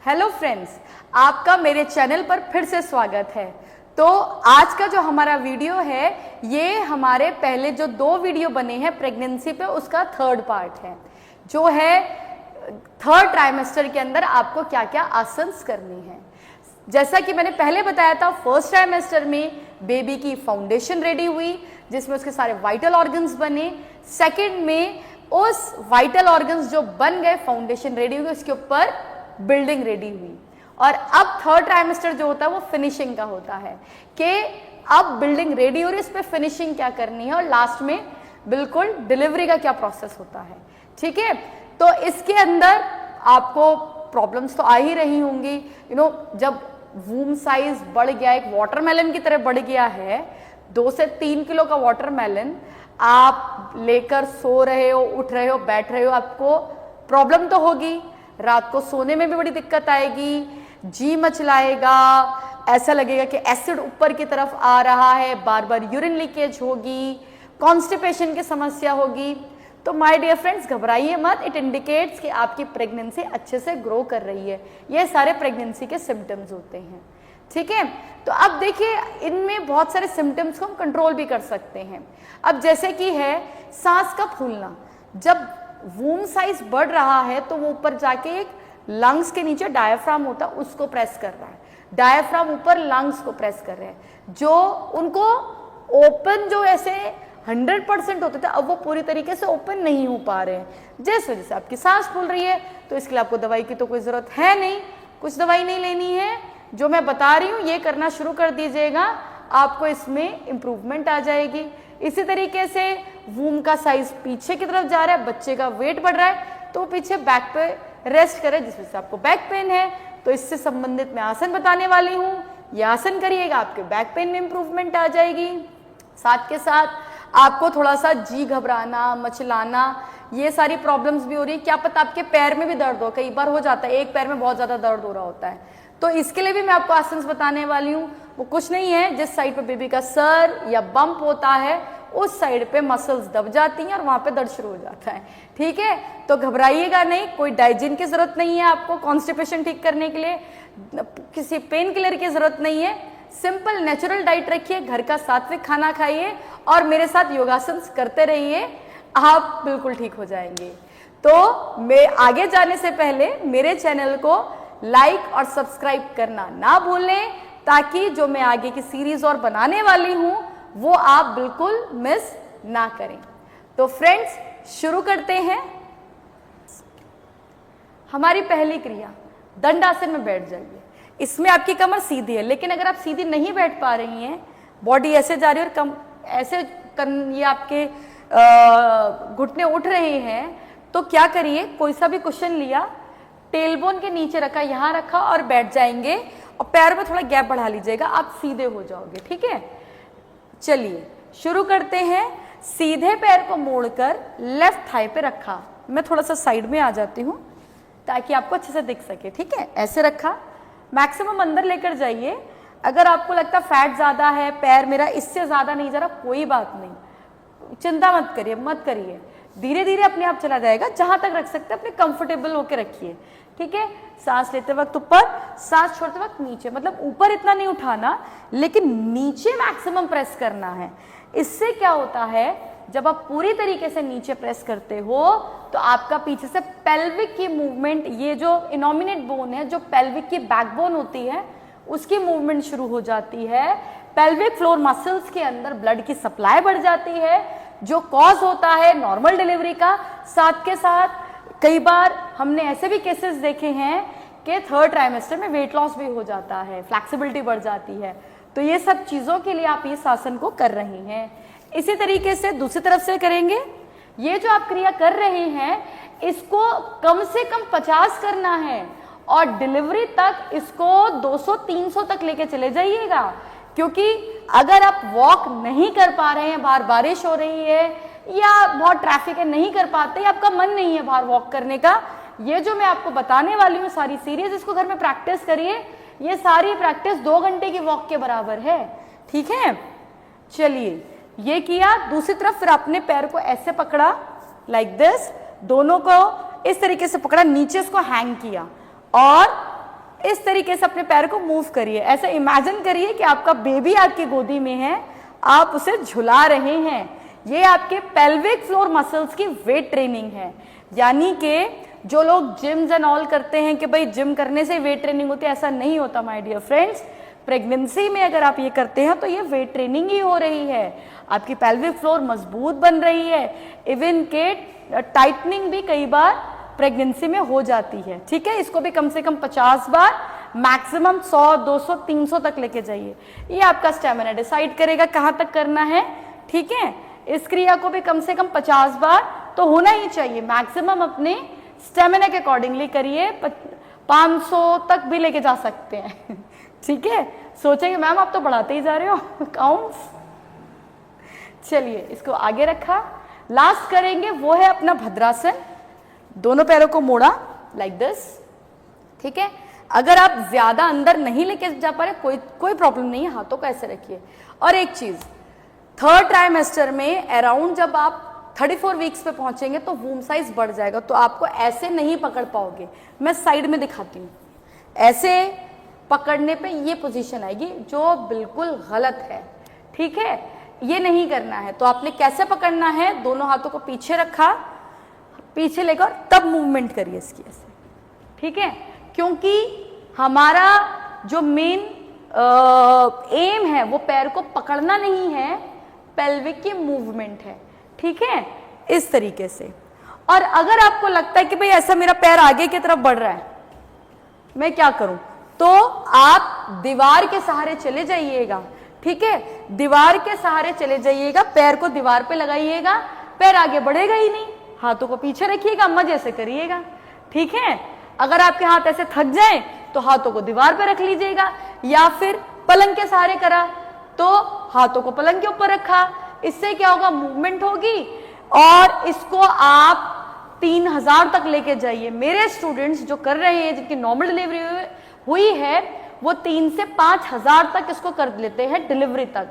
Hello friends, आपका मेरे channel पर फिर से स्वागत है। तो आज का जो हमारा वीडियो है ये हमारे पहले जो 2 वीडियो बने हैं प्रेगनेंसी पे उसका 3rd पार्ट है, जो है 3rd ट्राइमेस्टर के अंदर आपको क्या क्या आसन्स करनी है। जैसा कि मैंने पहले बताया था, 1st ट्राइमेस्टर में बेबी की फाउंडेशन रेडी हुई जिसमें उसके सारे वाइटल ऑर्गन्स बने। 2nd में उस वाइटल ऑर्गन्स जो बन गए, फाउंडेशन रेडी हुई, उसके ऊपर बिल्डिंग रेडी हुई। और अब 3rd ट्राइमेस्टर जो होता है वो फिनिशिंग का होता है कि अब बिल्डिंग रेडी हो रही है, इस पे फिनिशिंग क्या करनी है और लास्ट में बिल्कुल डिलीवरी का क्या प्रोसेस होता है। ठीक है, तो इसके अंदर आपको प्रॉब्लम्स तो आ ही रही होंगी। जब वूम साइज बढ़ गया, एक वाटरमेलन की तरह बढ़ गया है, 2 से 3 किलो का वाटरमेलन आप लेकर सो रहे हो, उठ रहे हो, बैठ रहे हो, आपको प्रॉब्लम तो होगी। रात को सोने में भी बड़ी दिक्कत आएगी, जी मचलाएगा, ऐसा लगेगा कि एसिड ऊपर की तरफ आ रहा है, बार बार यूरिन लीकेज होगी, कॉन्स्टिपेशन की समस्या होगी। तो माय डियर फ्रेंड्स, घबराइए मत, इट इंडिकेट्स कि आपकी प्रेगनेंसी अच्छे से ग्रो कर रही है। ये सारे प्रेगनेंसी के सिम्टम्स होते हैं। ठीक है, तो अब देखिए इनमें बहुत सारे सिम्टम्स को हम कंट्रोल भी कर सकते हैं। अब जैसे कि है सांस का फूलना, जब वूम साइज बढ़ रहा है तो वो ऊपर जाके एक लंग्स के नीचे डायफ्राम होता है, उसको प्रेस कर रहा है। डायफ्राम ऊपर लंग्स को प्रेस कर रहे हैं, जो उनको ओपन जो ऐसे 100% होते थे, अब वो पूरी तरीके से ओपन नहीं हो पा रहे हैं। जिस वजह से आपकी सांस फूल रही है, तो इसके लिए आपको दवाई की तो कोई जरूरत है नहीं, कुछ दवाई नहीं लेनी है। जो मैं बता रही हूँ ये करना शुरू कर दीजिएगा, आपको इसमें इंप्रूवमेंट आ जाएगी। इसी तरीके से वूम का साइज पीछे की तरफ जा रहा है, बच्चे का वेट बढ़ रहा है, तो पीछे बैक पे रेस्ट करे, जिसमें से आपको बैक पेन है तो इससे संबंधित मैं आसन बताने वाली हूँ। ये आसन करिएगा, आपके बैक पेन में इंप्रूवमेंट आ जाएगी। साथ के साथ आपको थोड़ा सा जी घबराना, मचलाना, ये सारी प्रॉब्लम्स भी हो रही है। क्या पता आपके पैर में भी दर्द हो, कई बार हो जाता है, एक पैर में बहुत ज्यादा दर्द हो रहा होता है, तो इसके लिए भी मैं आपको आसन बताने वाली हूँ। वो कुछ नहीं है, जिस साइड पे बेबी का सर या बम्प होता है उस साइड पे मसल्स दब जाती हैं और वहां पे दर्द शुरू हो जाता है। ठीक है, तो घबराइएगा नहीं, कोई डाइजिन की जरूरत नहीं है आपको कॉन्स्टिपेशन ठीक करने के लिए, किसी पेन किलर की जरूरत नहीं है। सिंपल नेचुरल डाइट रखिए, घर का सात्विक खाना खाइए और मेरे साथ योगासन करते रहिए, आप बिल्कुल ठीक हो जाएंगे। तो मैं आगे जाने से पहले मेरे चैनल को लाइक और सब्सक्राइब करना ना भूलें, ताकि जो मैं आगे की सीरीज और बनाने वाली हूं वो आप बिल्कुल मिस ना करें। तो फ्रेंड्स शुरू करते हैं। हमारी पहली क्रिया, दंडासन में बैठ जाइए। इसमें आपकी कमर सीधी है, लेकिन अगर आप सीधी नहीं बैठ पा रही हैं, बॉडी ऐसे जा रही है और ऐसे ये आपके घुटने उठ रहे हैं, तो क्या करिए, कोई सा भी कुशन लिया, टेलबोन के नीचे रखा, यहां रखा और बैठ जाएंगे और पैर में थोड़ा गैप बढ़ा लीजिएगा, आप सीधे हो जाओगे। ठीक है, चलिए शुरू करते हैं। सीधे पैर को मोड़कर लेफ्ट थाई पे रखा, मैं थोड़ा सा साइड में आ जाती हूँ ताकि आपको अच्छे से दिख सके। ठीक है, ऐसे रखा, मैक्सिमम अंदर लेकर जाइए। अगर आपको लगता फैट ज्यादा है, पैर मेरा इससे ज्यादा नहीं जा रहा, कोई बात नहीं, चिंता मत करिए, धीरे धीरे अपने आप चला जाएगा। जहां तक रख सकते हैं अपने कंफर्टेबल होकर रखिए। ठीक है, सांस लेते वक्त ऊपर, सांस छोड़ते वक्त नीचे, मतलब ऊपर इतना नहीं उठाना, लेकिन नीचे मैक्सिमम प्रेस करना है। इससे क्या होता है, जब आप पूरी तरीके से नीचे प्रेस करते हो तो आपका पीछे से पेल्विक की मूवमेंट, ये जो इनोमिनेट बोन है, जो पेल्विक की बैकबोन होती है, उसकी मूवमेंट शुरू हो जाती है। पेल्विक फ्लोर मसल्स के अंदर ब्लड की सप्लाई बढ़ जाती है, जो कॉज होता है नॉर्मल डिलीवरी का। साथ के साथ कई बार हमने ऐसे भी केसेस देखे हैं कि 3rd ट्राइमेस्टर में वेट लॉस भी हो जाता है, फ्लेक्सिबिलिटी बढ़ जाती है। तो ये सब चीजों के लिए आप इस आसन को कर रही हैं। इसी तरीके से दूसरी तरफ से करेंगे। ये जो आप क्रिया कर रहे हैं, इसको कम से कम 50 करना है और डिलीवरी तक इसको 200-300 तक लेके चले जाइएगा। क्योंकि अगर आप वॉक नहीं कर पा रहे हैं, बाहर बारिश हो रही है या बहुत ट्रैफिक है, नहीं कर पाते, आपका मन नहीं है बाहर वॉक करने का, ये जो मैं आपको बताने वाली हूँ सारी सीरीज, इसको घर में प्रैक्टिस करिए। ये सारी प्रैक्टिस 2 घंटे की वॉक के बराबर है। ठीक है, चलिए ये किया। दूसरी तरफ फिर अपने पैर को ऐसे पकड़ा, लाइक दिस, दोनों को इस तरीके से पकड़ा, नीचे इसको हैंग किया और इस तरीके से अपने पैर को मूव करिए। ऐसा इमेजिन करिए कि आपका बेबी आपकी गोदी में है, आप उसे झुला रहे हैं। ये आपके पेल्विक फ्लोर मसल्स की वेट ट्रेनिंग है। यानी कि जो लोग जिम्स एंड ऑल करते हैं कि भाई जिम करने से वेट ट्रेनिंग होती है, ऐसा नहीं होता माय डियर फ्रेंड्स। प्रेगनेंसी में अगर आप ये करते हैं तो ये वेट ट्रेनिंग ही हो रही है। आपकी पेल्विक फ्लोर मजबूत बन रही है। इवन के टाइटनिंग भी कई बार प्रेगनेंसी में हो जाती है। ठीक है, इसको भी कम से कम 50 बार, मैक्सिमम 100, 200, 300 तक लेके जाइए। ये आपका स्टेमिना डिसाइड करेगा कहाँ तक करना है। ठीक है, इस क्रिया को भी कम से कम 50 बार तो होना ही चाहिए। मैक्सिमम अपने स्टेमिना के अकॉर्डिंगली करिए, 500 तक भी लेके जा सकते हैं। ठीक है, सोचेंगे मैम आप तो बढ़ाते ही जा रहे हो काउंट्स। चलिए इसको आगे रखा। लास्ट करेंगे वो है अपना भद्रासन। दोनों पैरों को मोड़ा लाइक दिस। ठीक है, अगर आप ज्यादा अंदर नहीं लेके जा पा रहे कोई प्रॉब्लम नहीं है, हाथों को ऐसे रखिए। और एक चीज, थर्ड ट्राइमेस्टर में अराउंड जब आप 34 वीक्स पे पहुंचेंगे तो वूम साइज बढ़ जाएगा, तो आपको ऐसे नहीं पकड़ पाओगे। मैं साइड में दिखाती हूँ। ऐसे पकड़ने पे ये पोजीशन आएगी जो बिल्कुल गलत है। ठीक है, ये नहीं करना है। तो आपने कैसे पकड़ना है, दोनों हाथों को पीछे रखा, पीछे लेकर तब मूवमेंट करिए इसकी ऐसे। ठीक है, क्योंकि हमारा जो मेन एम है वो पैर को पकड़ना नहीं है, पेल्विक की मूवमेंट है। ठीक है, इस तरीके से। और अगर आपको लगता है कि भाई ऐसा मेरा पैर आगे की तरफ बढ़ रहा है, मैं क्या करूं, तो आप दीवार के सहारे चले जाइएगा। ठीक है, दीवार के सहारे चले जाइएगा, पैर को दीवार पे लगाइएगा, पैर आगे बढ़ेगा ही नहीं। हाथों को पीछे रखिएगा, मजे से करिएगा। ठीक है, अगर आपके हाथ ऐसे थक जाएं तो हाथों को दीवार पे रख लीजिएगा, या फिर पलंग के सहारे करा तो हाथों को पलंग के ऊपर रखा। इससे क्या होगा, मूवमेंट होगी। और इसको आप 3000 तक लेके जाइए। मेरे स्टूडेंट्स जो कर रहे हैं, जिनकी नॉर्मल डिलीवरी हुई है, वो 3 से 5000 तक इसको कर लेते हैं डिलीवरी तक।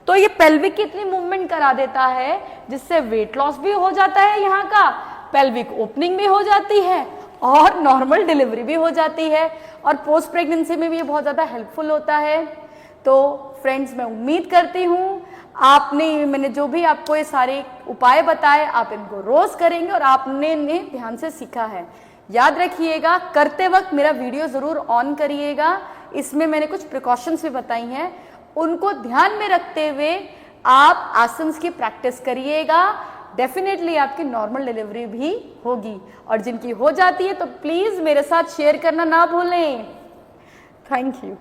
तो ये पेल्विक की इतनी मूवमेंट करा देता है जिससे वेट लॉस भी हो जाता है, यहाँ का पेल्विक ओपनिंग भी हो जाती है और नॉर्मल डिलीवरी भी हो जाती है। और पोस्ट प्रेगनेंसी में भी ये बहुत ज्यादा हेल्पफुल होता है। तो फ्रेंड्स, मैं उम्मीद करती हूँ मैंने जो भी आपको ये सारे उपाय बताए, आप इनको रोज करेंगे और आपने इन्हें ध्यान से सीखा है। याद रखिएगा, करते वक्त मेरा वीडियो जरूर ऑन करिएगा। इसमें मैंने कुछ प्रिकॉशंस भी बताई हैं, उनको ध्यान में रखते हुए आप आसन्स की प्रैक्टिस करिएगा। डेफिनेटली आपकी नॉर्मल डिलीवरी भी होगी। और जिनकी हो जाती है तो प्लीज मेरे साथ शेयर करना ना भूलें। Thank you.